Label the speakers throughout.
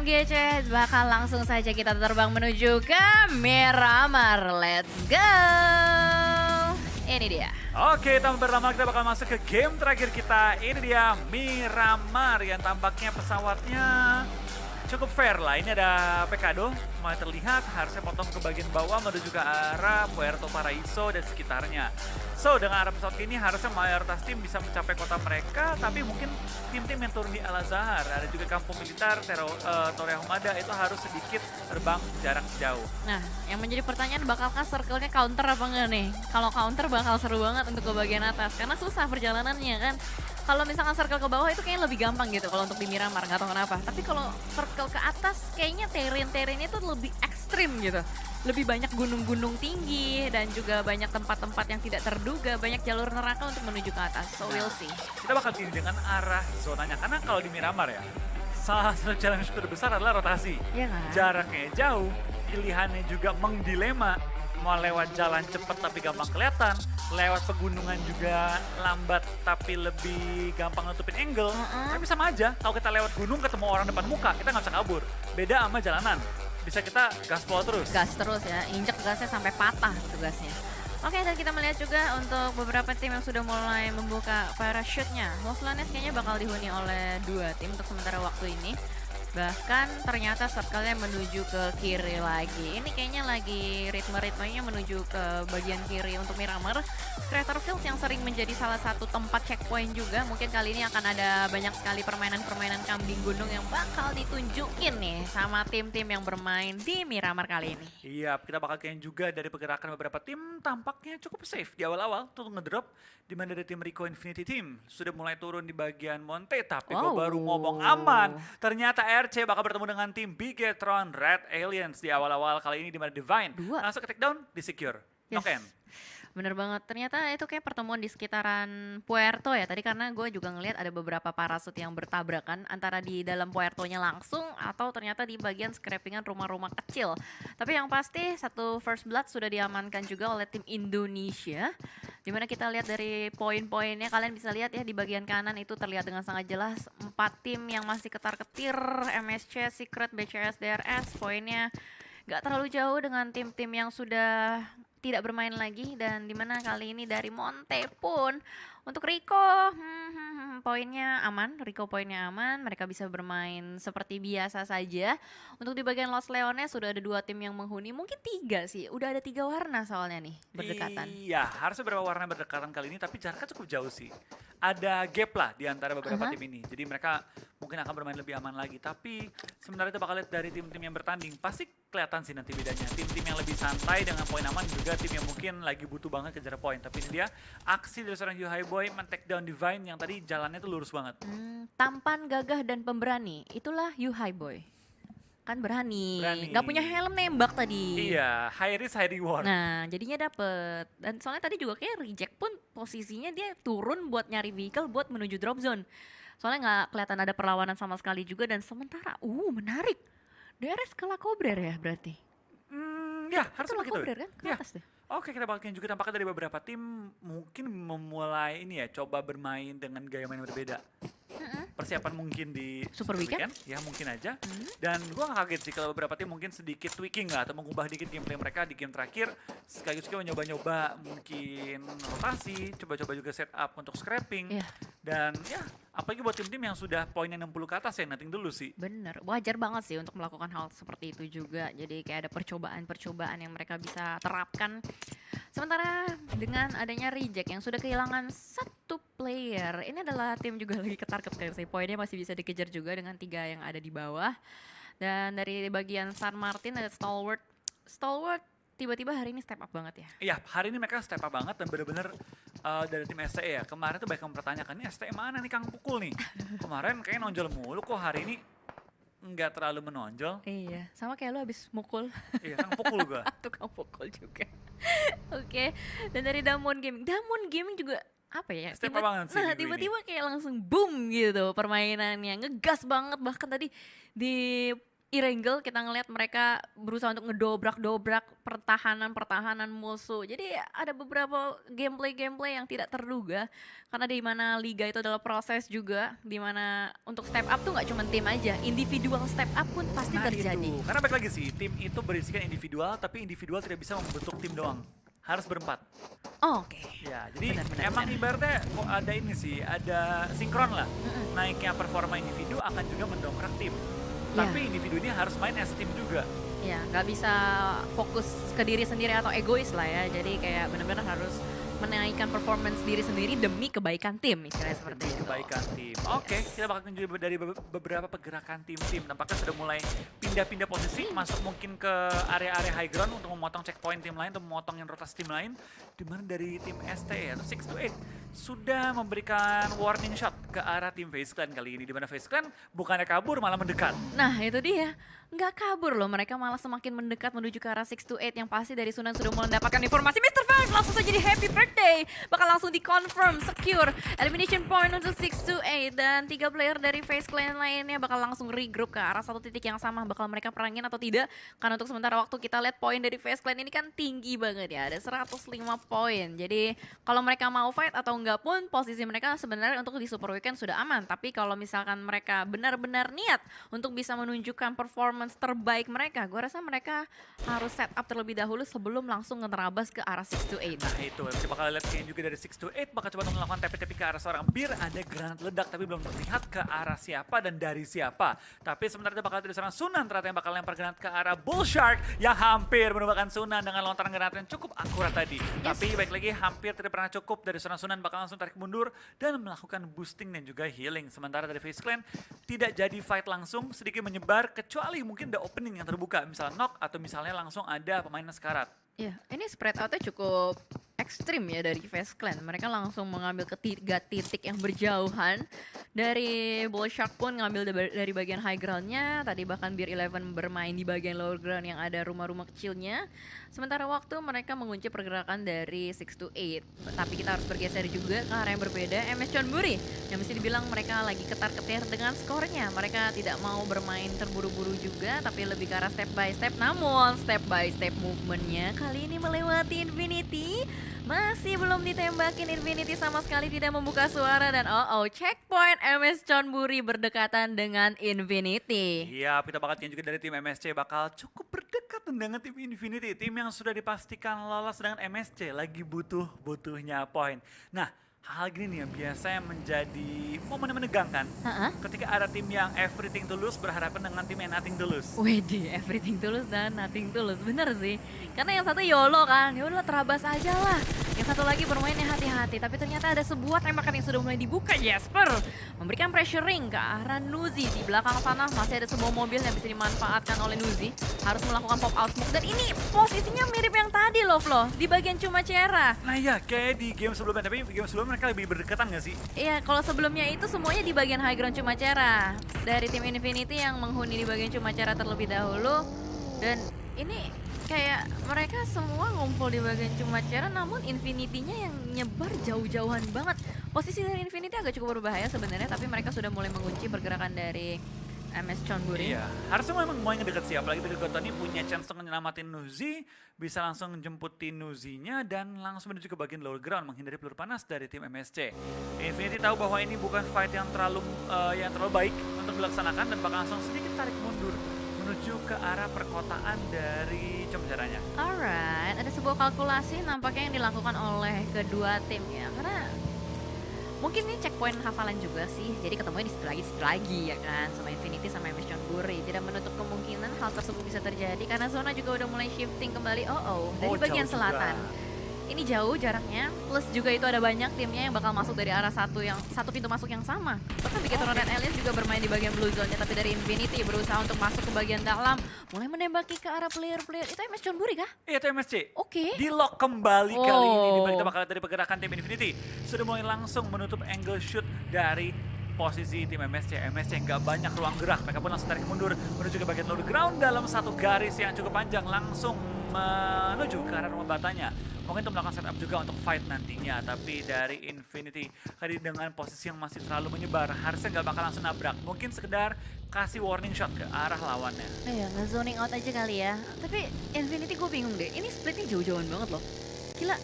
Speaker 1: GC, bakal langsung saja kita terbang menuju ke Miramar. Let's go! Ini dia.
Speaker 2: Oke, tanpa berlama kita bakal masuk ke game terakhir kita. Ini dia Miramar yang tampaknya pesawatnya cukup fair lah. Ini ada Pekado, mulai terlihat harusnya potong ke bagian bawah menuju ke arah Puerto Paraíso dan sekitarnya. So, dengan arah pesawat ini harusnya mayoritas tim bisa mencapai kota mereka, tapi mungkin tim-tim yang turun di Al-Azhar, ada juga kampung militer, Torre Ahumada itu harus sedikit terbang jarak jauh.
Speaker 1: Nah, yang menjadi pertanyaan bakalkah circle-nya counter apa enggak nih? Kalau counter bakal seru banget untuk ke bagian atas, karena susah perjalanannya kan. Kalau misalkan circle ke bawah itu kayaknya lebih gampang gitu kalau untuk di Miramar, nggak tahu kenapa. Tapi kalau circle ke atas kayaknya terrain-terrainnya itu lebih ekstrim gitu. Lebih banyak gunung-gunung tinggi dan juga banyak tempat-tempat yang tidak terduga, banyak jalur neraka untuk menuju ke atas. So we'll see.
Speaker 2: Kita bakal pilih dengan arah zonanya, karena kalau di Miramar ya, salah satu challenge terbesar adalah rotasi.
Speaker 1: Iya kan?
Speaker 2: Jaraknya jauh, pilihannya juga mengdilema. Mau lewat jalan cepat tapi gampang kelihatan, lewat pegunungan juga lambat tapi lebih gampang nutupin angle. Tapi sama aja, kalau kita lewat gunung ketemu orang depan muka, kita nggak bisa kabur. Beda sama jalanan, bisa kita gaspol terus.
Speaker 1: Gas terus ya, injek gasnya sampai patah gitu gasnya. Oke, dan kita melihat juga untuk beberapa tim yang sudah mulai membuka parachute-nya. Los Lanes kayaknya bakal dihuni oleh 2 tim untuk sementara waktu ini. Bahkan ternyata circle-nya menuju ke kiri lagi. Ini kayaknya lagi ritme-ritmenya menuju ke bagian kiri untuk Miramar. Crater Fields yang sering menjadi salah satu tempat checkpoint juga. Mungkin kali ini akan ada banyak sekali permainan-permainan kambing gunung yang bakal ditunjukin nih sama tim-tim yang bermain di Miramar kali ini.
Speaker 2: Iya, kita bakal kayaknya juga dari pergerakan beberapa tim tampaknya cukup safe di awal-awal untuk ngedrop. Di mana dari tim Rico Infinity Team sudah mulai turun di bagian Monte, tapi gue baru ngomong aman. Ternyata RC bakal bertemu dengan tim Bigetron Red Aliens di awal-awal kali ini, di mana Divine langsung ke take down, di secure. Knock-in.
Speaker 1: Bener banget, ternyata itu kayak pertemuan di sekitaran Puerto ya. Tadi karena gue juga ngelihat ada beberapa parasut yang bertabrakan antara di dalam Puertonya langsung atau ternyata di bagian scrapingan rumah-rumah kecil. Tapi yang pasti satu first blood sudah diamankan juga oleh tim Indonesia. Dimana kita lihat dari poin-poinnya, kalian bisa lihat ya di bagian kanan itu terlihat dengan sangat jelas 4 tim yang masih ketar-ketir, MSC, Secret, BCS, DRS, poinnya gak terlalu jauh dengan tim-tim yang sudah tidak bermain lagi. Dan dimana kali ini dari Monte pun untuk Rico poinnya aman, mereka bisa bermain seperti biasa saja. Untuk di bagian Los Leones sudah ada 2 tim yang menghuni, mungkin 3 sih, udah ada 3 warna soalnya nih berdekatan.
Speaker 2: Iya, harusnya beberapa warna berdekatan kali ini, tapi jaraknya cukup jauh sih. Ada gap lah di antara beberapa tim ini, jadi mereka mungkin akan bermain lebih aman lagi. Tapi sebenarnya kita bakal lihat dari tim-tim yang bertanding, pasti kelihatan sih nanti bedanya. Tim-tim yang lebih santai dengan poin aman, juga tim yang mungkin lagi butuh banget kejar poin. Tapi ini dia aksi dari seorang Yuhai Boy men-take down Divine yang tadi jalannya tuh lurus banget.
Speaker 1: Tampan, gagah, dan pemberani, itulah Yuhai Boy. Kan berani. Gak punya helm nembak tadi.
Speaker 2: Iya, high risk high reward.
Speaker 1: Nah, jadinya dapet. Dan soalnya tadi juga kayak reject pun posisinya dia turun buat nyari vehicle buat menuju drop zone. Soalnya nggak kelihatan ada perlawanan sama sekali juga. Dan sementara, menarik. DRS ke Lacobrer ya berarti?
Speaker 2: Ya, harus begitu.
Speaker 1: Lacobrer kan? Ke atas deh.
Speaker 2: Oke, kita bakal juga tampaknya dari beberapa tim mungkin memulai ini ya, coba bermain dengan gaya main berbeda. Persiapan mungkin di
Speaker 1: Super Weekend?
Speaker 2: Ya mungkin aja. Dan gua gak kaget sih kalau beberapa tim mungkin sedikit tweaking lah atau mengubah dikit gameplay mereka di game terakhir. Sekaligus juga mencoba-nyoba mungkin rotasi, coba-coba juga setup untuk scrapping. Dan ya, apalagi buat tim-tim yang sudah poinnya 60 ke atas ya, nothing dulu sih.
Speaker 1: Bener, wajar banget sih untuk melakukan hal seperti itu juga. Jadi kayak ada percobaan-percobaan yang mereka bisa terapkan. Sementara dengan adanya reject yang sudah kehilangan 1 player, ini adalah tim juga lagi ketar-ketir sih. Poinnya masih bisa dikejar juga dengan 3 yang ada di bawah. Dan dari bagian San Martin ada Stalwart. Stalwart tiba-tiba hari ini step up banget ya?
Speaker 2: Iya, hari ini mereka step up banget dan bener-bener dari tim STE ya. Kemarin tuh banyak yang mempertanyakan, ini STE mana nih Kang Pukul nih? Kemarin kayaknya nonjol mulu, kok hari ini nggak terlalu menonjol.
Speaker 1: Iya, sama kayak lu habis mukul.
Speaker 2: Iya, Kang Pukul gua.
Speaker 1: Tukang pukul juga. Oke, dan dari Damwon Gaming juga apa ya?
Speaker 2: Step up banget sih minggu
Speaker 1: Tiba-tiba kayak langsung boom gitu permainannya, ngegas banget. Bahkan tadi di Irengel kita ngelihat mereka berusaha untuk ngedobrak-dobrak pertahanan-pertahanan musuh. Jadi ada beberapa gameplay-gameplay yang tidak terduga karena di mana liga itu adalah proses juga, di mana untuk step up tuh nggak cuma tim aja, individual step up pun pasti
Speaker 2: Nah
Speaker 1: terjadi.
Speaker 2: itu, karena baik lagi sih, tim itu berisikan individual, tapi individual tidak bisa membentuk tim doang. Harus berempat.
Speaker 1: Oh, oke.
Speaker 2: Ya, jadi
Speaker 1: Benar, benar,
Speaker 2: emang
Speaker 1: benar.
Speaker 2: ibaratnya kok ada ini sih, ada sinkron lah.
Speaker 1: Mm-mm.
Speaker 2: Naiknya performa individu akan juga mendongkrak tim.
Speaker 1: Ya.
Speaker 2: Tapi individu ini harus main as tim juga.
Speaker 1: Ya, nggak bisa fokus ke diri sendiri atau egois lah ya. Jadi kayak benar-benar harus menaikkan performance diri sendiri demi kebaikan tim, istilahnya seperti itu.
Speaker 2: Kebaikan tim. Oke, kita bakal tunjuk dari beberapa pergerakan tim-tim. Tampaknya sudah mulai pindah-pindah posisi, masuk mungkin ke area-area high ground untuk memotong checkpoint tim lain, untuk memotongin rotasi tim lain. Dimana dari tim STE atau 628 sudah memberikan warning shot ke arah tim FaZe Clan kali ini. Dimana FaZe Clan bukannya kabur malah mendekat.
Speaker 1: Nah itu dia, nggak kabur loh, mereka malah semakin mendekat menuju ke arah 628 yang pasti dari Sunan sudah mendapatkan informasi. Mr. Five langsung saja di happy birthday, bakal langsung di confirm, secure elimination point untuk 628 dan 3 player dari FaZe Clan lainnya bakal langsung regroup ke arah satu titik yang sama. Bakal mereka perangin atau tidak, karena untuk sementara waktu kita lihat poin dari FaZe Clan ini kan tinggi banget ya, ada 105 poin. Jadi kalau mereka mau fight atau enggak pun posisi mereka sebenarnya untuk di Super Weekend sudah aman. Tapi kalau misalkan mereka benar-benar niat untuk bisa menunjukkan performance terbaik mereka, gue rasa mereka harus set up terlebih dahulu sebelum langsung ngerabas ke arah 628.
Speaker 2: Nah itu, kita bakal lihat kayaknya juga dari 628 bakal coba untuk melakukan TP-TP ke arah seorang Bir. Ada granat ledak tapi belum terlihat ke arah siapa dan dari siapa. Tapi sementara itu bakal ada seorang Sunan ternyata yang bakal lempar granat ke arah Bull Shark yang hampir menumbangkan Sunan dengan lontaran granat yang cukup akurat tadi. Tapi baik lagi hampir tidak pernah cukup dari seorang Sunan, bakal langsung tarik mundur dan melakukan boosting dan juga healing. Sementara dari FaZe Clan tidak jadi fight langsung, sedikit menyebar kecuali mungkin ada opening yang terbuka, misalnya knock atau misalnya langsung ada pemain sekarat.
Speaker 1: Ya, ini spread out-nya cukup ekstrim ya dari FaZe Clan. Mereka langsung mengambil ketiga titik yang berjauhan. Dari Bull Shark pun ngambil dari bagian high ground-nya. Tadi bahkan Beer 11 bermain di bagian lower ground yang ada rumah-rumah kecilnya. Sementara waktu mereka mengunci pergerakan dari 628. Tapi kita harus bergeser juga ke arah yang berbeda. MS Chonburi yang mesti dibilang mereka lagi ketar-ketir dengan skornya. Mereka tidak mau bermain terburu-buru juga, tapi lebih ke arah step by step. Namun step by step movement-nya kali ini melewati Infinity. Masih belum ditembakin, Infinity sama sekali tidak membuka suara. Dan checkpoint MS Chonburi berdekatan dengan Infinity.
Speaker 2: Iya, kita bakal lihat juga dari tim MSC bakal cukup berdekatan dengan tim Infinity. Tim yang sudah dipastikan lolos dengan MSC lagi butuhnya poin. Nah, hal gini nih yang biasanya menjadi momen yang menegangkan ketika ada tim yang everything tulus berhadapan dengan tim yang nothing tulus.
Speaker 1: Wede, everything tulus dan nothing tulus. Bener sih. Karena yang satu YOLO kan, yaudah terabas aja lah. Yang satu lagi bermainnya hati-hati. Tapi ternyata ada sebuah tembakan yang sudah mulai dibuka. Jesper memberikan pressuring ke arah Nuzi. Di belakang sana masih ada sebuah mobil yang bisa dimanfaatkan oleh Nuzi. Harus melakukan pop out smoke. Dan ini posisinya mirip yang tadi loh Flo. Di bagian cuma Cera.
Speaker 2: Nah ya, kayak di game sebelumnya. Tapi game sebelumnya mereka lebih berdekatan gak sih?
Speaker 1: Iya, kalau sebelumnya itu semuanya di bagian high ground cuma Cera. Dari tim Infinity yang menghuni di bagian cuma Cera terlebih dahulu. Dan ini kayak mereka semua ngumpul di bagian cuma Cera, namun Infinity-nya yang nyebar jauh-jauhan banget. Posisi dari Infinity agak cukup berbahaya sebenarnya, tapi mereka sudah mulai mengunci pergerakan dari MS Chonburi.
Speaker 2: Iya, harusnya memang mau yang deket sih, apalagi dari Gotoni punya chance untuk menyelamatin Nuzi, bisa langsung jemputin Nuzinya dan langsung menuju ke bagian lower ground menghindari peluru panas dari tim MSC. Infinity tahu bahwa ini bukan fight yang terlalu baik untuk dilaksanakan dan bakal langsung sedikit tarik mundur menuju ke arah perkotaan dari Cemjaranya.
Speaker 1: Alright, ada sebuah kalkulasi nampaknya yang dilakukan oleh kedua tim ya, karena mungkin ini checkpoint hafalan juga sih, jadi ketemunya di situ lagi ya kan, sama Infinity sama MS Chonburi. Tidak menutup kemungkinan hal tersebut bisa terjadi karena zona juga udah mulai shifting kembali dari bagian
Speaker 2: jauh
Speaker 1: selatan.
Speaker 2: juga.
Speaker 1: Ini jauh jaraknya, plus juga itu ada banyak timnya yang bakal masuk dari arah satu pintu masuk yang sama. Bahkan Bigetron dan Alias juga bermain di bagian blue zone-nya, tapi dari Infinity berusaha untuk masuk ke bagian dalam, mulai menembaki ke arah player-player. Itu MS Chonburi kah?
Speaker 2: Iya, itu MSC.
Speaker 1: Oke.
Speaker 2: Di lock kembali kali ini.
Speaker 1: Oh.
Speaker 2: Kita bakal lihat dari pergerakan tim Infinity. Sudah mulai langsung menutup angle shoot dari posisi tim MSC. MSC nggak banyak ruang gerak. Mereka pun langsung tarik mundur menuju ke bagian lower ground dalam satu garis yang cukup panjang. Langsung menuju ke arah rumah batanya. Mungkin untuk melakukan setup juga untuk fight nantinya, tapi dari Infinity tadi dengan posisi yang masih terlalu menyebar, harusnya nggak bakal langsung nabrak. Mungkin sekedar kasih warning shot ke arah lawannya.
Speaker 1: Iya, nge-zoning out aja kali ya. Tapi Infinity gue bingung deh, ini splitnya jauh-jauhan banget loh. Gila,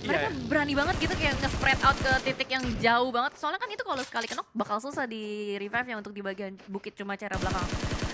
Speaker 1: mereka
Speaker 2: Iya,
Speaker 1: berani banget gitu kayak nge-spread out ke titik yang jauh banget. Soalnya kan itu kalau sekali kenok bakal susah di revive yang untuk di bagian bukit cuma cara belakang.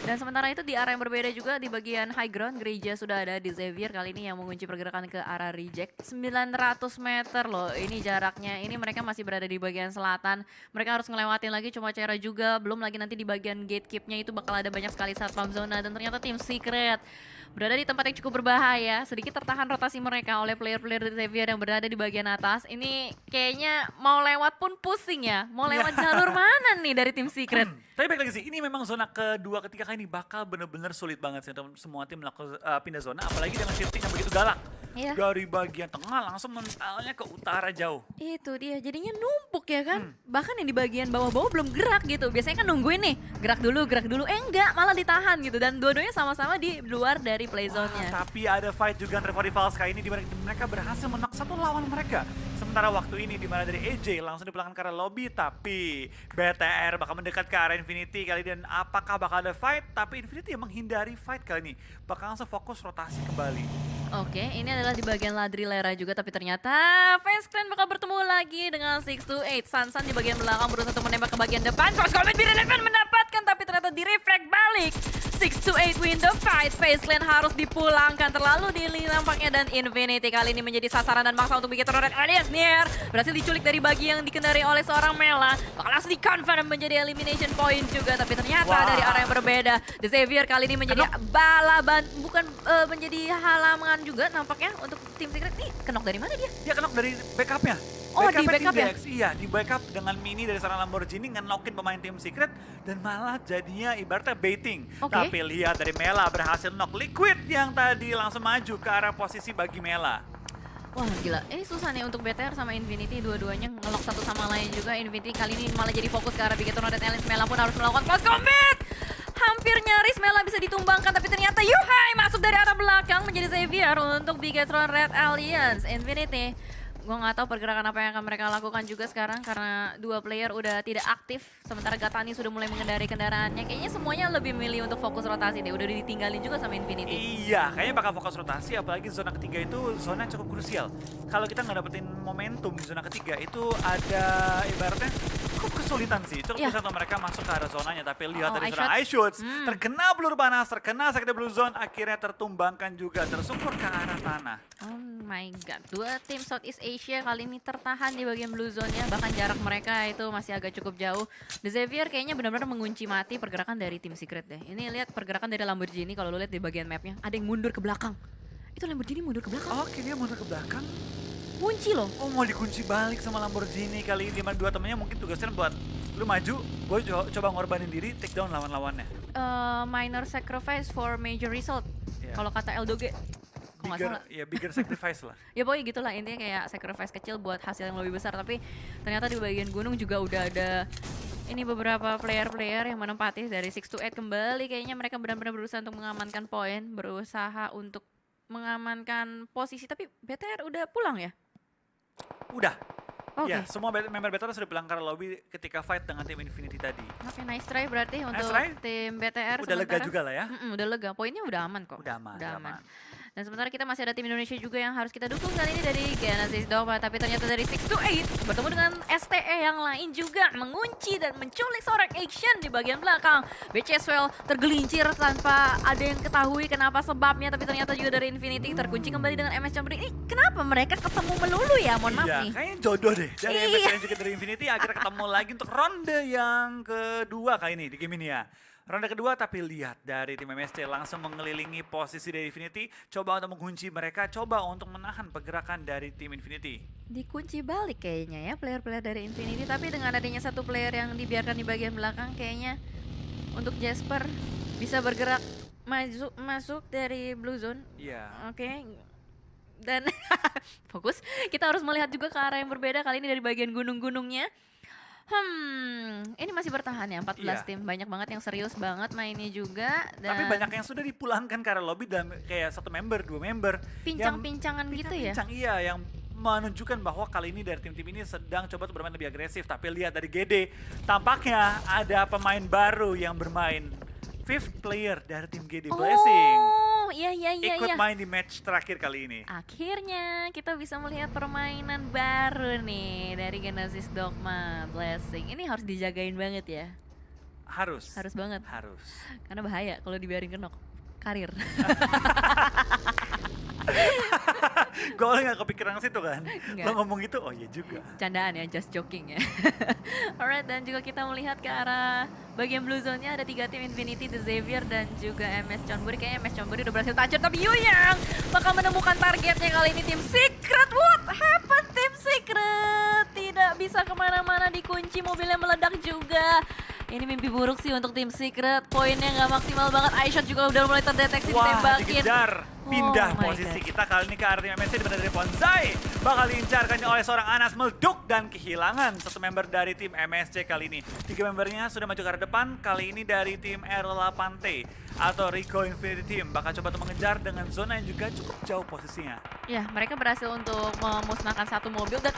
Speaker 1: Dan sementara itu di arah yang berbeda juga di bagian high ground, gereja sudah ada di Xavier kali ini yang mengunci pergerakan ke arah reject. 900 meter loh ini jaraknya, ini mereka masih berada di bagian selatan. Mereka harus ngelewatin lagi cuma cara juga, belum lagi nanti di bagian gatekeep-nya itu bakal ada banyak sekali satpam zona. Dan ternyata tim Secret berada di tempat yang cukup berbahaya, sedikit tertahan rotasi mereka oleh player-player dari Xavier yang berada di bagian atas. Ini kayaknya mau lewat pun pusing ya, mau lewat jalur mana nih dari tim Secret?
Speaker 2: tapi baik lagi sih, ini memang zona kedua ketiga kali ini bakal bener-bener sulit banget sih untuk semua tim melakukan pindah zona, apalagi dengan shifting yang begitu galak.
Speaker 1: Iya.
Speaker 2: Dari bagian tengah langsung mentalnya ke utara jauh.
Speaker 1: Itu dia, jadinya numpuk ya kan. Bahkan yang di bagian bawah-bawah belum gerak gitu. Biasanya kan nungguin nih, gerak dulu. Enggak, malah ditahan gitu. Dan dua-duanya sama-sama di luar dari play zone-nya.
Speaker 2: Tapi ada fight juga rival kali ini di mana mereka berhasil menang satu lawan mereka. Sementara waktu ini di mana dari AJ langsung dipulangkan ke arah lobby, tapi BTR bakal mendekat ke arah Infinity kali ini. Dan apakah bakal ada fight? Tapi Infinity yang menghindari fight kali ini. Bakal langsung fokus rotasi kembali.
Speaker 1: Oke, ini adalah di bagian Ladrilera juga, tapi ternyata Fast Clan bakal bertemu lagi dengan 628. Sansan di bagian belakang berusaha untuk menembak ke bagian depan. Cross Combat Bireleven mendapatkan, tapi ternyata di-reflect balik. 628 win the fight. Face Clan harus dipulangkan, terlalu dili nampaknya. Dan Infinity kali ini menjadi sasaran dan maksa untuk bikin Red alias Nier. Berhasil diculik dari bagi yang dikendari oleh seorang Mela. Bakal langsung di-confirm menjadi elimination point juga, tapi ternyata dari arah yang berbeda. The Xavier kali ini menjadi bukan menjadi halangan juga nampaknya untuk tim Secret. Nih, kenok dari mana dia?
Speaker 2: Dia kenok dari backupnya.
Speaker 1: Oh, di backup ya?
Speaker 2: Iya, di backup dengan mini dari seorang Lamborghini ngenokin pemain tim Secret dan malah jadinya ibaratnya baiting.
Speaker 1: Oke.
Speaker 2: Tapi lihat dari Mela berhasil knock Liquid yang tadi langsung maju ke arah posisi bagi Mela.
Speaker 1: Wah gila, ini susah nih untuk BTR sama Infinity, dua-duanya ngelok satu sama lain juga. Infinity kali ini malah jadi fokus ke arah Bigetron dan Alice. Mela pun harus melakukan close combat. Hampir nyaris Mela bisa ditumbangkan, tapi ternyata Yuhai masuk dari arah belakang menjadi Xavier untuk Bigetron Red Alliance. Infinity, gue nggak tahu pergerakan apa yang akan mereka lakukan juga sekarang karena dua player udah tidak aktif. Sementara Gatani sudah mulai mengendari kendaraannya. Kayaknya semuanya lebih milih untuk fokus rotasi deh. Udah ditinggalin juga sama Infinity.
Speaker 2: Iya, kayaknya bakal fokus rotasi, apalagi zona ketiga itu zona yang cukup krusial. Kalau kita nggak dapetin momentum di zona ketiga itu ada ibaratnya cukup kesulitan sih. Cukup
Speaker 1: Iya.
Speaker 2: bisa untuk mereka masuk ke arah zonanya, tapi lihat
Speaker 1: Oh,
Speaker 2: dari
Speaker 1: ice
Speaker 2: zona
Speaker 1: shot.
Speaker 2: ice shots, terkena peluru panas, terkena sakit blue zone, akhirnya tertumbangkan juga, tersungkur ke arah tanah.
Speaker 1: Oh my god, dua tim Southeast Asia kali ini tertahan di bagian blue zone-nya. Bahkan jarak mereka itu masih agak cukup jauh. The Xavier kayaknya benar-benar mengunci mati pergerakan dari tim Secret deh. Ini lihat pergerakan dari Lamborghini, kalau lo lihat di bagian mapnya, ada yang mundur ke belakang. Itu Lamborghini mundur ke belakang.
Speaker 2: Oke, dia mundur ke belakang.
Speaker 1: Kunci loh.
Speaker 2: Oh, mau dikunci balik sama Lamborghini kali ini. Dimana dua temennya mungkin tugasnya buat lu maju, gue coba ngorbanin diri, take down lawan-lawannya.
Speaker 1: Minor sacrifice for major result.
Speaker 2: Iya.
Speaker 1: Kalau kata Eldoge. Kalau nggak salah.
Speaker 2: Ya bigger sacrifice lah.
Speaker 1: Ya pokoknya gitulah, intinya kayak sacrifice kecil buat hasil yang lebih besar. Tapi ternyata di bagian gunung juga udah ada ini beberapa player-player yang menempati dari 628 kembali. Kayaknya mereka benar-benar berusaha untuk mengamankan poin, berusaha untuk mengamankan posisi. Tapi BTR udah pulang ya?
Speaker 2: Udah.
Speaker 1: Oke.
Speaker 2: Ya, semua member BTR sudah pulang ke lobby ketika fight dengan tim Infinity tadi.
Speaker 1: Oke, nice try berarti untuk
Speaker 2: try.
Speaker 1: tim BTR.
Speaker 2: Udah lega
Speaker 1: sementara.
Speaker 2: juga lah ya.
Speaker 1: Udah lega, poinnya udah aman kok.
Speaker 2: Udah aman.
Speaker 1: Dan sementara kita masih ada tim Indonesia juga yang harus kita dukung kali ini dari Genesis Dogma. Tapi ternyata dari 628 bertemu dengan STE yang lain juga mengunci dan menculik seorang action di bagian belakang. BCSWell tergelincir tanpa ada yang ketahui kenapa sebabnya. Tapi ternyata juga dari Infinity terkunci kembali dengan MS Chamber. Ini kenapa mereka ketemu melulu ya? Mohon maaf
Speaker 2: Iya,
Speaker 1: nih.
Speaker 2: kayaknya jodoh deh. Dari
Speaker 1: Iya.
Speaker 2: MS dan juga dari Infinity akhirnya ketemu lagi untuk ronde yang kedua kali ini di game ini ya. Ronde kedua, tapi lihat dari tim MSC langsung mengelilingi posisi dari Infinity, coba untuk mengunci mereka, coba untuk menahan pergerakan dari tim Infinity.
Speaker 1: Dikunci balik kayaknya ya player-player dari Infinity. Tapi dengan adanya satu player yang dibiarkan di bagian belakang, kayaknya untuk Jasper bisa bergerak masuk dari blue zone.
Speaker 2: Iya.
Speaker 1: Oke. Dan fokus, kita harus melihat juga ke arah yang berbeda kali ini dari bagian gunung-gunungnya. Ini masih bertahan ya 14
Speaker 2: Iya.
Speaker 1: tim. Banyak banget yang serius banget mainnya juga
Speaker 2: Tapi
Speaker 1: dan
Speaker 2: banyak yang sudah dipulangkan karena lobby dalam kayak 1 member, 2 member. Yang
Speaker 1: pincang-pincangan gitu ya.
Speaker 2: pincang-pincang, iya, yang menunjukkan bahwa kali ini dari tim-tim ini sedang coba untuk bermain lebih agresif. Tapi lihat dari GD, tampaknya ada pemain baru yang bermain. 5th player dari tim GD Blessing.
Speaker 1: Oh, iya iya iya
Speaker 2: Ikut
Speaker 1: iya.
Speaker 2: main di match terakhir kali ini.
Speaker 1: Akhirnya kita bisa melihat permainan baru nih dari Genesis Dogma Blessing. Ini harus dijagain banget ya.
Speaker 2: Harus.
Speaker 1: Harus banget.
Speaker 2: Harus.
Speaker 1: Karena bahaya kalau dibiarin kenok. Karir.
Speaker 2: Gue awalnya gak kepikiran ke situ kan.
Speaker 1: Nggak.
Speaker 2: Lo ngomong gitu, oh iya juga.
Speaker 1: Candaan ya, just joking ya. Alright, dan juga kita melihat ke arah bagian blue zone-nya ada 3 tim Infinity, The Xavier, dan juga MS Chonburi. Kayaknya MS Chonburi udah berhasil toucher, tapi Yuyang bakal menemukan targetnya kali ini tim Secret. What happened tim Secret? Tidak bisa kemana-mana, dikunci, mobilnya meledak juga. Ini mimpi buruk sih untuk tim Secret, poinnya nggak maksimal banget. iShot juga udah mulai terdeteksi
Speaker 2: Wah,
Speaker 1: ditembakin.
Speaker 2: dikejar. Pindah
Speaker 1: Oh my
Speaker 2: posisi
Speaker 1: God.
Speaker 2: kita kali ini ke arah tim MSC di mana dari Bonsai. Bakal diincarkan oleh seorang Anas meleduk dan kehilangan 1 member dari tim MSC kali ini. 3 membernya sudah maju ke arah depan, kali ini dari tim R8T atau Rico Infinity Team. Bakal coba untuk mengejar dengan zona yang juga cukup jauh posisinya.
Speaker 1: Ya, mereka berhasil untuk memusnahkan 1 mobil dan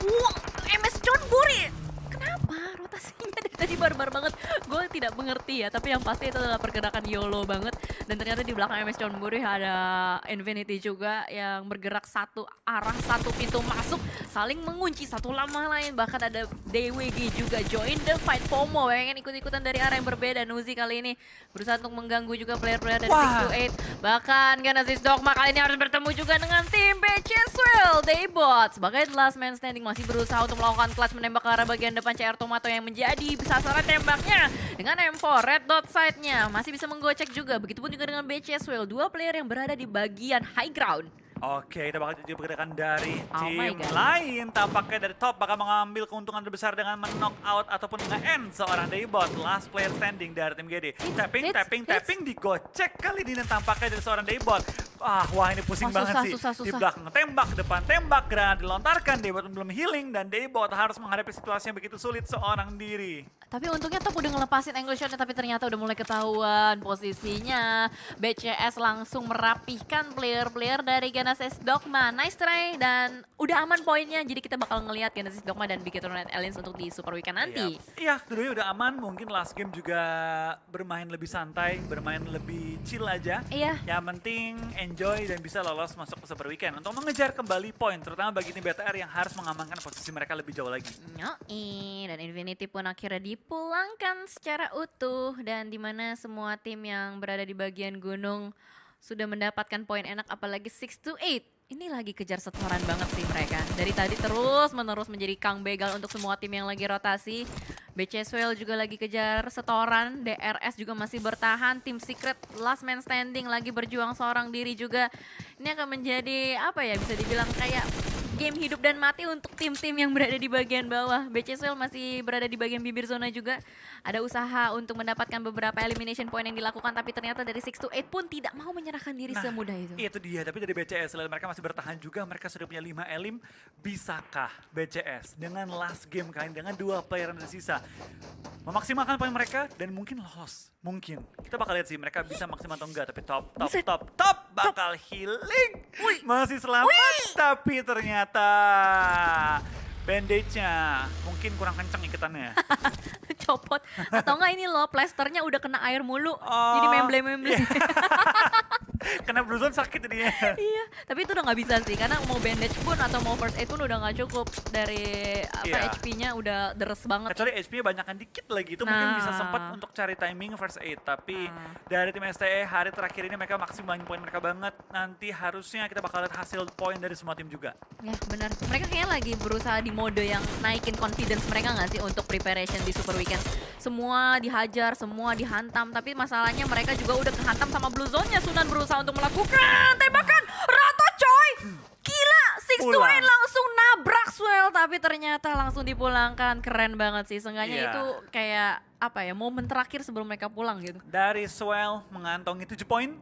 Speaker 1: MS Chonburi. Kenapa rotasinya dari tadi barbar banget? Gue tidak mengerti ya, tapi yang pasti itu adalah pergerakan YOLO banget. Dan ternyata di belakang MS Chonburi ada Infinity juga yang bergerak satu arah, satu pintu masuk, saling mengunci satu lama lain. Bahkan ada DWG juga join the fight. FOMO pengen ikut-ikutan dari arah yang berbeda. Nuzi kali ini berusaha untuk mengganggu juga player-player dari
Speaker 2: Wah.
Speaker 1: 628. Bahkan Genesis Dogma kali ini harus bertemu juga dengan tim BCSWell. Daybot sebagai last man standing masih berusaha untuk melakukan clutch menembak ke arah bagian depan CR Tomato yang menjadi sasaran tembaknya dengan M4 red dot side-nya. Masih bisa menggocek juga. Begitupun juga dengan BCSWell. 2 player yang berada di bagian high ground.
Speaker 2: Oke, kita bakal jadi pergerakan dari
Speaker 1: Oh my
Speaker 2: tim
Speaker 1: God.
Speaker 2: lain. Tampaknya dari top bakal mengambil keuntungan terbesar dengan men-knock out ataupun nge-end seorang Daybot. Last player standing dari tim GD. Tapping, digocek kali ini dan tampaknya dari seorang Daybot. Wah ini pusing
Speaker 1: Oh,
Speaker 2: banget
Speaker 1: susah,
Speaker 2: sih.
Speaker 1: susah,
Speaker 2: Di
Speaker 1: susah.
Speaker 2: belakang tembak, depan tembak, granat dilontarkan. Daybot belum healing dan Daybot harus menghadapi situasi yang begitu sulit seorang diri.
Speaker 1: Tapi untungnya Top udah ngelepasin angle shotnya, tapi ternyata udah mulai ketahuan posisinya. BCS langsung merapihkan player-player dari Genesis Dogma. Nice try dan udah aman poinnya. Jadi kita bakal ngelihat Genesis Dogma dan Big Hero Night Aliens untuk di Super Weekend nanti.
Speaker 2: Iya, keduanya udah aman. Mungkin last game juga bermain lebih santai, bermain lebih chill aja.
Speaker 1: Iya.
Speaker 2: Yang penting enjoy dan bisa lolos masuk ke Super Weekend untuk mengejar kembali poin, terutama bagi tim BTR yang harus mengamankan posisi mereka lebih jauh lagi.
Speaker 1: Yoi, dan Infinity pun akhirnya dipulangkan secara utuh dan dimana semua tim yang berada di bagian gunung sudah mendapatkan poin enak, apalagi 6-8. Ini lagi kejar setoran banget sih mereka. Dari tadi terus menerus menjadi kang begal untuk semua tim yang lagi rotasi. BCSWell juga lagi kejar setoran, DRS juga masih bertahan, tim Secret last man standing lagi berjuang seorang diri juga. Ini akan menjadi apa ya, bisa dibilang kayak game hidup dan mati untuk tim-tim yang berada di bagian bawah. BCSWell masih berada di bagian bibir zona juga. Ada usaha untuk mendapatkan beberapa elimination point yang dilakukan, tapi ternyata dari 6-8 pun tidak mau menyerahkan diri semudah itu.
Speaker 2: Itu dia, tapi dari BCS mereka masih bertahan juga, mereka sudah punya 5 elim. Bisakah BCS dengan last game kali ini, dengan 2 player yang tersisa memaksimalkan poin mereka dan mungkin lolos? Mungkin. Kita bakal lihat sih mereka bisa maksimal atau enggak, tapi top bakal healing. Masih selamat, tapi ternyata bandage-nya mungkin kurang kenceng iketannya.
Speaker 1: Copot. Atau enggak ini loh, plasternya udah kena air mulu. Jadi
Speaker 2: Oh,
Speaker 1: memble-memble.
Speaker 2: iya. Kena blue zone sakit dia.
Speaker 1: Iya, tapi itu udah nggak bisa sih, karena mau bandage pun atau mau first aid pun udah nggak cukup. Dari
Speaker 2: Iya.
Speaker 1: HP-nya udah deres banget.
Speaker 2: Kecuali HP-nya banyakan dikit lagi, itu mungkin bisa
Speaker 1: Nah.
Speaker 2: sempat untuk cari timing first aid. Tapi dari tim STE hari terakhir ini mereka maksimalin poin mereka banget. Nanti harusnya kita bakal lihat hasil poin dari semua tim juga.
Speaker 1: Ya benar, mereka kayaknya lagi berusaha di mode yang naikin confidence mereka nggak sih untuk preparation di Super Weekend. Semua dihajar, semua dihantam, tapi masalahnya mereka juga udah kehantam sama blue zone-nya. Sunan berusaha untuk melakukan tembakan rata coy. Gila, 6-8
Speaker 2: Pulang.
Speaker 1: langsung nabrak Swell, tapi ternyata langsung dipulangkan. Keren banget sih, seenggaknya
Speaker 2: Iya.
Speaker 1: itu kayak apa ya, momen terakhir sebelum mereka pulang gitu.
Speaker 2: Dari Swell mengantongi 7 poin.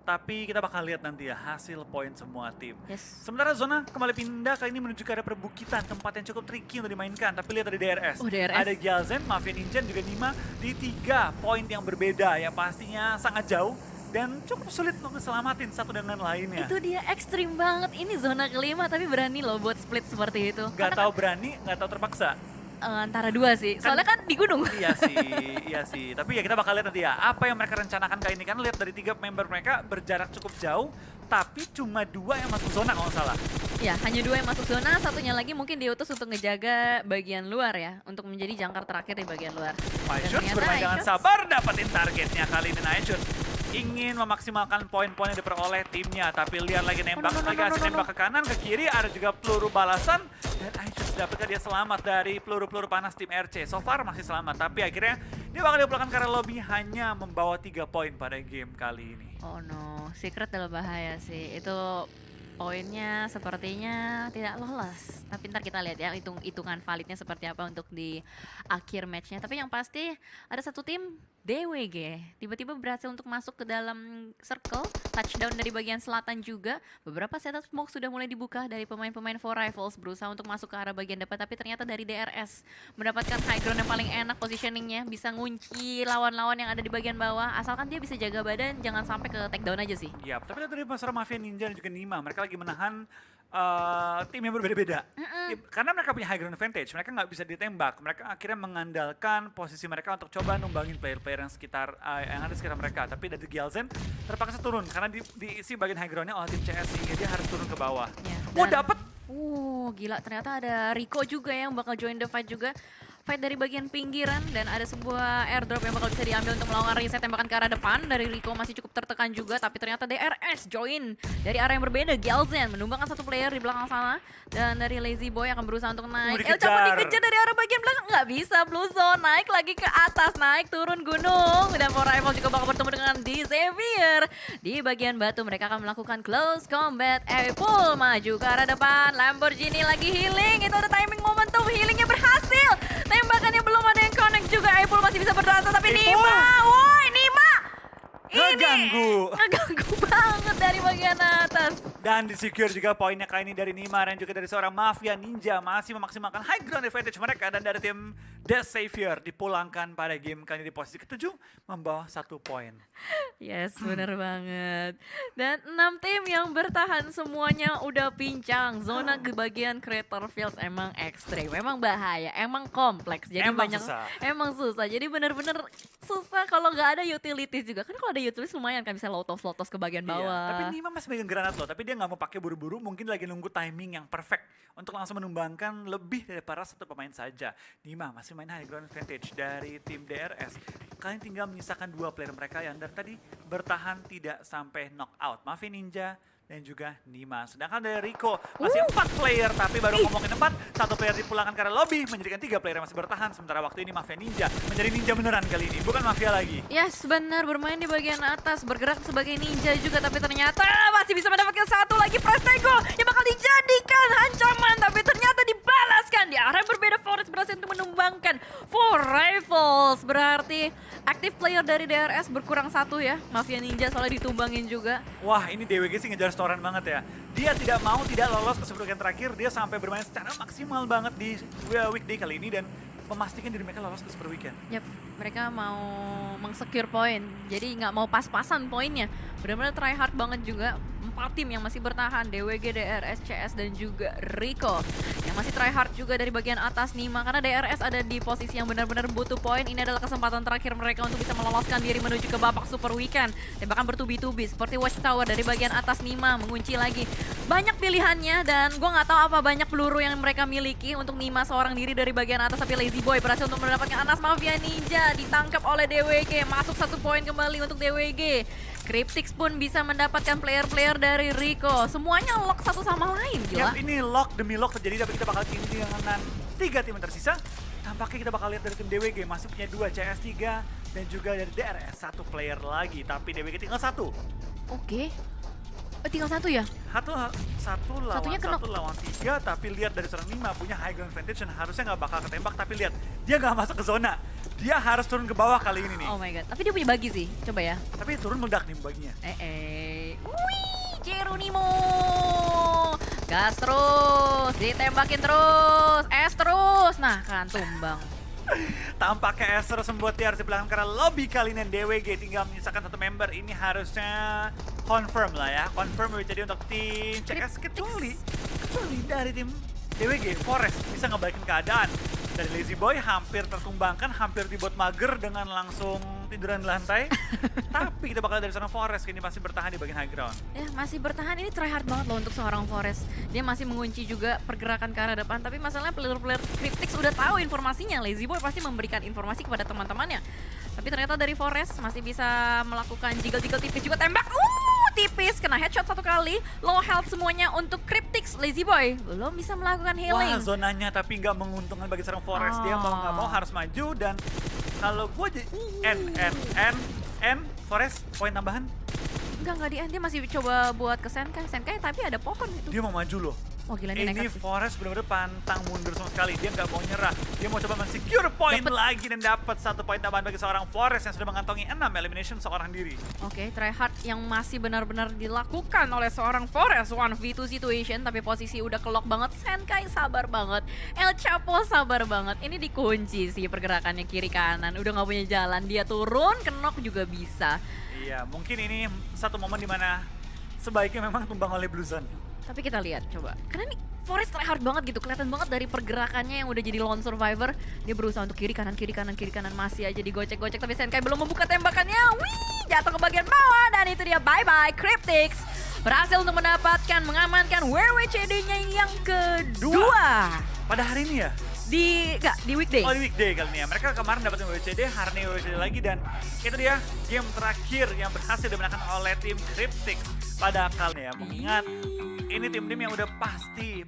Speaker 2: tapi kita bakal lihat nanti ya hasil poin semua tim.
Speaker 1: Yes.
Speaker 2: Sementara zona kembali pindah kali ini menuju ke area perbukitan, tempat yang cukup tricky untuk dimainkan. Tapi lihat dari DRS.
Speaker 1: Oh, DRS.
Speaker 2: Ada Gyalzen, Mafia Ninja, juga Nima di 3 poin yang berbeda ya, pastinya sangat jauh dan cukup sulit untuk selamatin satu dengan lainnya.
Speaker 1: Itu dia ekstrim banget. Ini zona kelima tapi berani loh buat split seperti itu.
Speaker 2: Gak tahu berani, gak tahu terpaksa.
Speaker 1: Antara dua sih. Soalnya kan di gunung.
Speaker 2: Iya sih, iya sih. Tapi ya kita bakal lihat nanti ya apa yang mereka rencanakan kali ini. Kan lihat dari 3 member mereka berjarak cukup jauh, tapi cuma 2 yang masuk zona kalau nggak salah.
Speaker 1: Ya, hanya 2 yang masuk zona, satunya lagi mungkin diutus untuk ngejaga bagian luar ya, untuk menjadi jangkar terakhir di bagian luar. Dan
Speaker 2: Nightshots
Speaker 1: ternyata
Speaker 2: bermain dengan
Speaker 1: Nightshots-
Speaker 2: sabar dapetin targetnya kali ini. Nightshots ingin memaksimalkan poin-poin yang diperoleh timnya, tapi lihat lagi nembak, lagi asik nembak ke kanan, ke kiri, ada juga peluru balasan, dan Nightshots dapetkan dia selamat dari peluru-peluru panas tim RC. So far masih selamat, tapi akhirnya dia bakal dipulangkan karena lobby hanya membawa 3 poin pada game kali ini.
Speaker 1: Oh no, Secret dalam bahaya sih. Itu poinnya sepertinya tidak lolos. Tapi ntar kita lihat ya hitungan validnya seperti apa untuk di akhir matchnya. Tapi yang pasti ada satu tim DWG tiba-tiba berhasil untuk masuk ke dalam circle, touchdown dari bagian selatan juga. Beberapa setup smoke sudah mulai dibuka dari pemain-pemain Four Rifles berusaha untuk masuk ke arah bagian depan. Tapi ternyata dari DRS mendapatkan high ground yang paling enak positioningnya, bisa ngunci lawan-lawan yang ada di bagian bawah. Asalkan dia bisa jaga badan, jangan sampai ke take down aja sih.
Speaker 2: Ya, tapi lihat dari pasar Mafia Ninja dan juga Nima, mereka lagi menahan tim yang berbeda-beda. Karena mereka punya high ground advantage, mereka nggak bisa ditembak. Mereka akhirnya mengandalkan posisi mereka untuk coba numbangin player-player yang sekitar yang ada di sekitar mereka. Tapi dari Gyalzen terpaksa turun karena diisi bagian high groundnya oleh tim CS sehingga dia harus turun ke bawah.
Speaker 1: Ya,
Speaker 2: Oh,
Speaker 1: dan-
Speaker 2: dapet.
Speaker 1: Gila, ternyata ada Rico juga yang bakal join the fight juga. Fight dari bagian pinggiran dan ada sebuah airdrop yang bakal bisa diambil untuk melakukan reset tembakan ke arah depan. Dari Rico masih cukup tertekan juga, tapi ternyata DRS join dari arah yang berbeda. Gyalzen menumbangkan satu player di belakang sana. Dan dari Lazy Boy akan berusaha untuk naik. El Chapo
Speaker 2: dikejar.
Speaker 1: dikejar dari arah bagian belakang. Nggak bisa, Blue Zone naik lagi ke atas, naik turun gunung. Dan For Rival juga bakal bertemu dengan D Xavier. Di bagian batu mereka akan melakukan close combat. Apple maju ke arah depan. Lamborghini lagi healing. Itu ada timing momentum, healingnya berhasil. Tembakannya belum ada yang connect juga. Apple masih bisa bertahan, tapi
Speaker 2: Apple.
Speaker 1: Nima, woi Nima!
Speaker 2: Ngeganggu.
Speaker 1: Ngeganggu banget dari bagian atas.
Speaker 2: Dan di-secure juga poinnya kali ini dari Nima dan juga dari seorang Mafia Ninja. Masih memaksimalkan high ground advantage mereka. Dan dari tim The Savior dipulangkan pada game kali ini di posisi ke-7 membawa 1 poin.
Speaker 1: Yes, bener banget. Dan 6 tim yang bertahan semuanya udah pincang. Zona di bagian Crater Fields emang ekstrim, emang bahaya, emang kompleks. Jadi
Speaker 2: Emang
Speaker 1: banyak,
Speaker 2: susah.
Speaker 1: emang susah. Jadi bener-bener susah kalau nggak ada utilities juga. Kan kalau ada utilities lumayan kan bisa lotos-lotos ke bagian
Speaker 2: Iya,
Speaker 1: bawah.
Speaker 2: tapi Nima masih megang granat loh, tapi dia nggak mau pakai buru-buru, mungkin lagi nunggu timing yang perfect untuk langsung menumbangkan lebih daripada satu pemain saja. Nima masih main high ground advantage dari tim DRS. Kalian tinggal menyisakan 2 player mereka yang dari tadi bertahan tidak sampai knockout. Mafia Ninja dan juga Nima. Sedangkan dari Rico masih 4 player, tapi baru ngomongin 4, 1 player dipulangkan karena lobby, menjadikan 3 player yang masih bertahan. Sementara waktu ini Mafia Ninja menjadi ninja beneran kali ini, bukan Mafia lagi.
Speaker 1: Yes, benar, bermain di bagian atas, bergerak sebagai ninja juga, tapi ternyata masih bisa mendapatkan satu lagi Prestego yang bakal dijadikan ancaman, tapi ternyata dibalaskan di arah berbeda. Forest berhasil untuk menumbangkan Four Rifles, berarti aktif player dari DRS berkurang 1 ya. Mafia Ninja soalnya ditumbangin juga.
Speaker 2: Wah, ini DWG sih ngejar setoran banget ya. Dia tidak mau tidak lolos ke sepekan terakhir, dia sampai bermain secara maksimal banget di weekday kali ini dan memastikan diri mereka lolos ke super weekend.
Speaker 1: Yap, mereka mau meng-secure poin, jadi nggak mau pas-pasan poinnya. Benar-benar try hard banget juga. 4 tim yang masih bertahan, DWG, DRS, CS, dan juga Rico. Yang masih try hard juga dari bagian atas Nima, karena DRS ada di posisi yang benar-benar butuh poin. Ini adalah kesempatan terakhir mereka untuk bisa meloloskan diri menuju ke babak super weekend. Dan bahkan bertubi-tubi, seperti Watchtower dari bagian atas Nima, mengunci lagi. Banyak pilihannya, dan gue nggak tahu apa banyak peluru yang mereka miliki untuk Nima seorang diri dari bagian atas, tapi Lazy Boy berhasil untuk mendapatkan Anas Mafia Ninja, ditangkap oleh DWG, masuk 1 poin kembali untuk DWG. Cryptix pun bisa mendapatkan player-player dari Rico. Semuanya lock satu sama lain, gila.
Speaker 2: Yap, ini lock demi lock terjadi, tapi kita bakal ini dengan 3 tim yang tersisa. Tampaknya kita bakal lihat dari tim DWG masih punya 2 CS3 dan juga dari DRS 1 player lagi, tapi DWG tinggal 1.
Speaker 1: Oke. tinggal satu ya?
Speaker 2: Satu lawan
Speaker 1: Satunya kena-
Speaker 2: satu lawan tiga, tapi lihat dari seorang Nima punya high ground advantage dan harusnya nggak bakal ketembak, tapi lihat dia nggak masuk ke zona. Dia harus turun ke bawah kali ini nih.
Speaker 1: Oh my god, tapi dia punya bagi sih, coba ya.
Speaker 2: Tapi turun meledak nih baginya.
Speaker 1: Wih, Jeronimo. Gas terus, ditembakin terus, es terus. Nah kan tumbang.
Speaker 2: Tampaknya Esther membuat dia harus di belakang karena lobby kali ini DWG tinggal menyisakan satu member. Ini harusnya confirm lah ya. Confirm jadi untuk tim CS kecuali dari tim DWG. Forest bisa ngebalikin keadaan. Dari Lazy Boy hampir tertumbangkan, hampir dibuat mager dengan langsung tiduran di lantai. Tapi kita bakal dari seorang Forest, ini pasti bertahan di bagian high ground.
Speaker 1: Ya masih bertahan, ini try hard banget loh untuk seorang Forest. Dia masih mengunci juga pergerakan ke arah depan, tapi masalahnya player-player Cryptix udah tahu informasinya. Lazy Boy pasti memberikan informasi kepada teman-temannya. Tapi ternyata dari Forest masih bisa melakukan jiggle-jiggle tipis juga, tembak. Tipis, kena headshot satu kali. Low health semuanya untuk Cryptix. Lazy Boy belum bisa melakukan healing.
Speaker 2: Wah, zonanya tapi nggak menguntungkan bagi seorang Forest. Dia mau nggak mau harus maju dan kalau gue jadi N Forest poin tambahan.
Speaker 1: Enggak di end, dia masih coba buat ke Senkai. Senkai tapi ada pohon itu.
Speaker 2: Dia mau maju loh.
Speaker 1: Wah gila ini
Speaker 2: Ini
Speaker 1: nekat sih.
Speaker 2: Forest benar-benar pantang mundur sama sekali. Dia nggak mau nyerah. Dia mau coba men-secure point lagi dan dapat satu poin tambahan bagi seorang Forest yang sudah mengantongi 6 elimination seorang diri.
Speaker 1: Oke, try hard yang masih benar-benar dilakukan oleh seorang Forest 1v2 situation, tapi posisi udah kelok banget. Senkai sabar banget, El Chapo sabar banget. Ini dikunci sih pergerakannya kiri kanan, udah nggak punya jalan. Dia turun, kenok juga bisa.
Speaker 2: Iya, mungkin ini satu momen dimana sebaiknya memang tumbang oleh Blue Zone.
Speaker 1: Tapi kita lihat coba, karena nih Forest try hard banget gitu, kelihatan banget dari pergerakannya yang udah jadi lone survivor. Dia berusaha untuk kiri kanan, masih aja digocek-gocek, tapi Senkai belum membuka tembakannya. Wih, jatuh ke bagian bawah, dan itu dia bye-bye. Cryptix berhasil untuk mendapatkan, mengamankan WWCD-nya yang kedua.
Speaker 2: Pada hari ini ya?
Speaker 1: Di weekday.
Speaker 2: Oh, di weekday kali ini ya. Mereka kemarin dapetin WWCD, hari ini WWCD lagi, dan itu dia game terakhir yang berhasil dimenangkan oleh tim Cryptix pada kali ini ya. Mengingat ini tim-tim yang udah pasti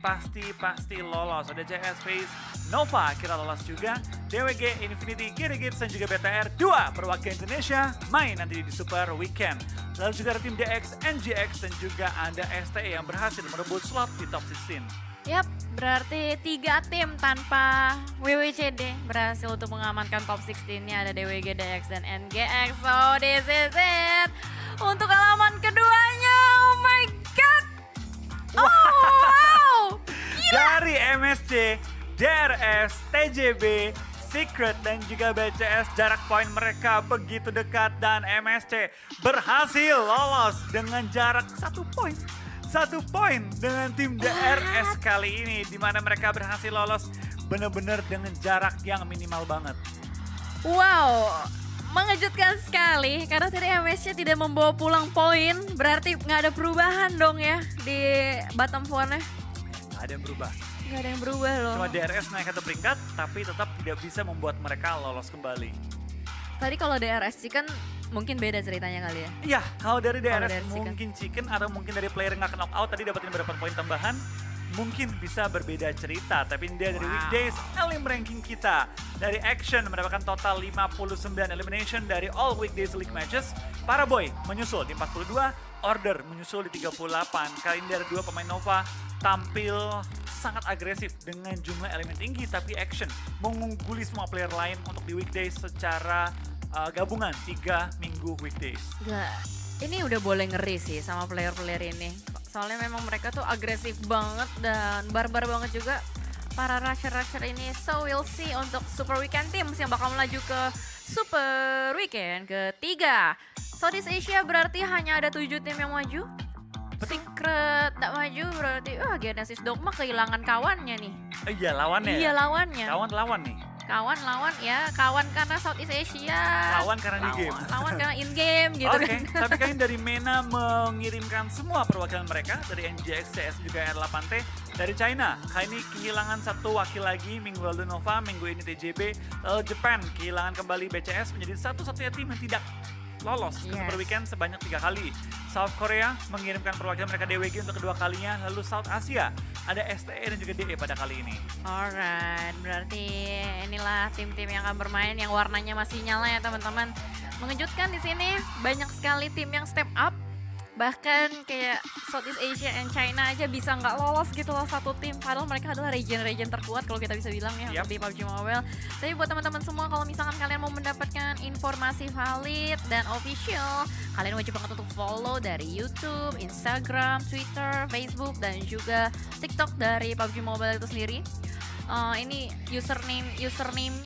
Speaker 2: lolos. Ada JS Face, Nova kita lolos juga, DWG, Infinity, Kirigits, dan juga BTR 2 perwakilan Indonesia main nanti di Super Weekend. Lalu juga ada tim DX, NGX, dan juga ada STE yang berhasil merebut slot di top 16.
Speaker 1: Yap, berarti 3 tim tanpa WWCD berhasil untuk mengamankan top 16-nya. Ada DWG, DX, dan NGX. So this is it untuk halaman keduanya. Oh my god. Wow.
Speaker 2: Dari MSC, DRS, TJB, Secret, dan juga BCS, jarak poin mereka begitu dekat dan MSC berhasil lolos dengan jarak 1 poin. 1 poin dengan tim DRS kali ini, di mana mereka berhasil lolos benar-benar dengan jarak yang minimal banget.
Speaker 1: Wow, mengejutkan sekali karena tadi MSC tidak membawa pulang poin, berarti nggak ada perubahan dong ya di bottom 4-nya.
Speaker 2: Nggak ada yang berubah.
Speaker 1: Nggak ada yang berubah loh.
Speaker 2: Cuma DRS naik satu peringkat, tapi tetap tidak bisa membuat mereka lolos kembali.
Speaker 1: Tadi kalau DRS kan mungkin beda ceritanya kali ya.
Speaker 2: Iya, kalau dari DRS
Speaker 1: dari Chicken.
Speaker 2: mungkin Chicken atau mungkin dari player yang nggak knock out tadi dapetin beberapa poin tambahan, mungkin bisa berbeda cerita. Tapi dia dari weekdays, elim ranking kita. Dari Action mendapatkan total 59 elimination dari all weekdays league matches. Paraboy menyusul di 42, Order menyusul di 38. Kali ini dari 2 pemain Nova tampil sangat agresif dengan jumlah elemen tinggi, tapi Action mengungguli semua player lain untuk di weekdays secara gabungan 3 minggu weekdays.
Speaker 1: Gak, ini udah boleh ngeri sih sama player-player ini. Soalnya memang mereka tuh agresif banget dan barbar banget juga para rusher-rusher ini. So we'll see untuk Super Weekend Teams yang bakal melaju ke Super Weekend ketiga. Southeast Asia berarti hanya ada 7 tim yang maju. Secret tak maju berarti Genesis Dogma kehilangan kawannya nih.
Speaker 2: Iya lawannya.
Speaker 1: Iya lawannya.
Speaker 2: Kawan lawan nih.
Speaker 1: Kawan lawan ya, kawan karena Southeast Asia.
Speaker 2: Lawan karena di game.
Speaker 1: Lawan karena in game gitu
Speaker 2: Oke,
Speaker 1: kan.
Speaker 2: tapi kalian dari MENA mengirimkan semua perwakilan mereka dari NGX, CS juga R8T dari China. Kali ini kehilangan satu wakil lagi, minggu lalu Nova, minggu ini TJB. Lalu Japan kehilangan kembali BCS menjadi satu-satunya tim yang tidak lolos ke Super Weekend sebanyak 3 kali. South Korea mengirimkan perwakilan mereka DWG untuk kedua kalinya, lalu South Asia ada STE dan juga DE pada kali ini.
Speaker 1: Alright, berarti inilah tim-tim yang akan bermain yang warnanya masih nyala ya teman-teman. Mengejutkan di sini banyak sekali tim yang step up Bahkan kayak Southeast Asia and China aja bisa nggak lolos gitu loh satu tim. Padahal mereka adalah region-region terkuat kalau kita bisa bilang ya
Speaker 2: Yap.
Speaker 1: di PUBG Mobile. Tapi buat teman-teman semua kalau misalkan kalian mau mendapatkan informasi valid dan official, kalian wajib banget untuk follow dari YouTube, Instagram, Twitter, Facebook, dan juga TikTok dari PUBG Mobile itu sendiri. Ini username